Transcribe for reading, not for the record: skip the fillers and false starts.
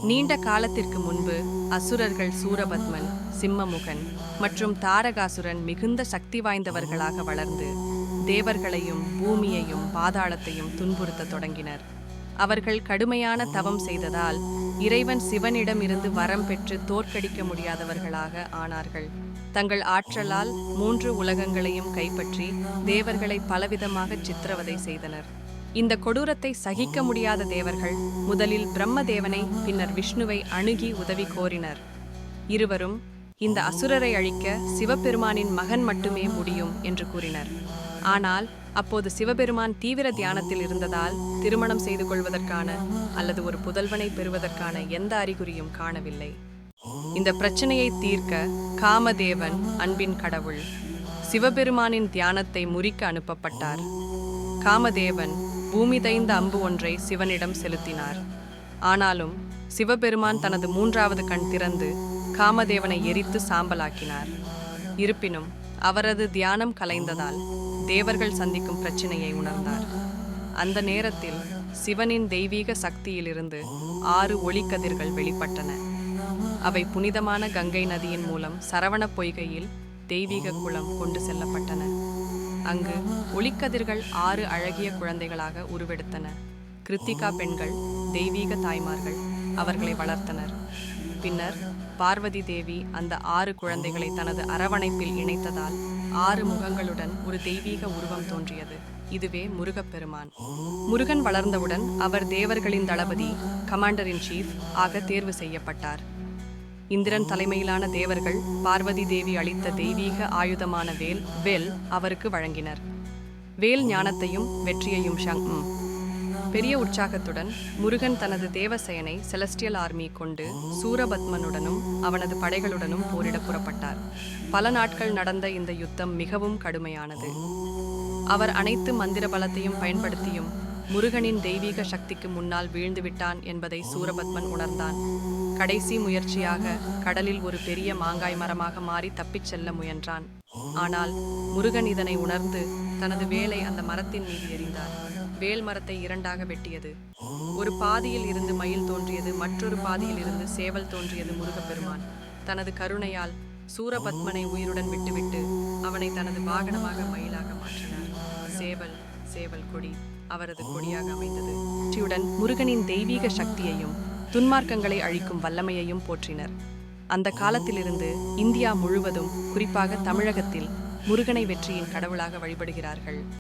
நீண்ட காலத்திற்கு முன்பு அசுரர்கள் சூரபத்மன், சிம்மமுகன் மற்றும் தாரகாசுரன் மிகுந்த சக்தி வாய்ந்தவர்களாக வளர்ந்து தேவர்களையும் பூமியையும் பாதாளத்தையும் துன்புறுத்தத் தொடங்கினர். அவர்கள் கடுமையான தவம் செய்ததால் இறைவன் சிவனிடம் இருந்து வரம் பெற்று தோற்கடிக்க முடியாதவர்களாக ஆனார்கள். தங்கள் ஆற்றலால் 3 உலகங்களையும் கைப்பற்றி தேவர்களை பலவிதமாக சித்திரவதை செய்தனர். இந்த கொடூரத்தை சகிக்க முடியாத தேவர்கள் முதலில் பிரம்மதேவனை, பின்னர் விஷ்ணுவை அணுகி உதவி கோரினர். இருவரும் இந்த அசுரரை அழிக்க சிவபெருமானின் மகன் மட்டுமே முடியும் என்று கூறினர். ஆனால் அப்போது சிவபெருமான் தீவிர தியானத்தில் இருந்ததால் திருமணம் செய்து கொள்வதற்கான அல்லது ஒரு புதல்வனை பெறுவதற்கான எந்த அறிகுறியும் காணவில்லை. இந்த பிரச்சனையை தீர்க்க காமதேவன், அன்பின் கடவுள், சிவபெருமானின் தியானத்தை முறிக்க அனுப்பப்பட்டார். காமதேவன் பூமி தைந்த அம்பு ஒன்றை சிவனிடம் செலுத்தினார். ஆனாலும் சிவபெருமான் தனது 3வது கண் திறந்து காமதேவனை எரித்து சாம்பலாக்கினார். இருப்பினும் அவரது தியானம் கலைந்ததால் தேவர்கள் சந்திக்கும் பிரச்சனையை உணர்ந்தார். அந்த நேரத்தில் சிவனின் தெய்வீக சக்தியிலிருந்து 6 ஒளிக்கதிர்கள் வெளிப்பட்டன. அவை புனிதமான கங்கை நதியின் மூலம் சரவண பொய்கையில் தெய்வீக குளம் கொண்டு செல்லப்பட்டன. அங்கு ஒளிக்கதிர்கள் 6 அழகிய குழந்தைகளாக உருவெடுத்தன. கிருத்திகா பெண்கள், தெய்வீக தாய்மார்கள், அவர்களை வளர்த்தனர். பின்னர் பார்வதி தேவி அந்த 6 குழந்தைகளை தனது அரவணைப்பில் இணைத்ததால் 6 முகங்களுடன் ஒரு தெய்வீக உருவம் தோன்றியது. இதுவே முருகப்பெருமான். முருகன் வளர்ந்தவுடன் அவர் தேவர்களின் தளபதி, கமாண்டர் இன் சீஃப் ஆக தேர்வு செய்யப்பட்டார். இந்திரன் தலைமையிலான தேவர்கள் பார்வதி தேவி அளித்த தெய்வீக ஆயுதமான வேல் அவருக்கு வழங்கினர். வேல் ஞானத்தையும் வெற்றியையும் பெரிய உற்சாகத்துடன் முருகன் தனது தேவசேனை செலஸ்டியல் ஆர்மி கொண்டு சூரபத்மனுடனும் அவனது படைகளுடனும் போரிட புறப்பட்டார். பல நாட்கள் நடந்த இந்த யுத்தம் மிகவும் கடுமையானது. அவர் அனைத்து மந்திர பலத்தையும் பயன்படுத்தியும் முருகனின் தெய்வீக சக்திக்கு முன்னால் வீழ்ந்துவிட்டான் என்பதை சூரபத்மன் உணர்ந்தான். கடைசி முயற்சியாக கடலில் ஒரு பெரிய மாங்காய் மரமாக மாறி தப்பிச் செல்ல முயன்றான். ஆனால் முருகன் இதனை உணர்ந்து தனது வேலை அந்த மரத்தின் மீது எறிந்தார். வேல் மரத்தை 2ஆக வெட்டியது. ஒரு பாதியில் இருந்து மயில் தோன்றியது, மற்றொரு பாதியில் இருந்து சேவல் தோன்றியது. முருகப்பெருமான் தனது கருணையால் சூரபத்மனை உயிருடன் விட்டுவிட்டு அவனை தனது வாகனமாக மயிலாக மாற்றினார். சேவல் கொடி அவரது கொடியாக அமைந்தது. வெற்றியுடன் முருகனின் தெய்வீக சக்தியையும் துன்மார்க்கங்களை அழிக்கும் வல்லமையையும் போற்றினர். அந்த காலத்திலிருந்து இந்தியா முழுவதும், குறிப்பாக தமிழகத்தில், முருகனை வெற்றியின் கடவுளாக வழிபடுகிறார்கள்.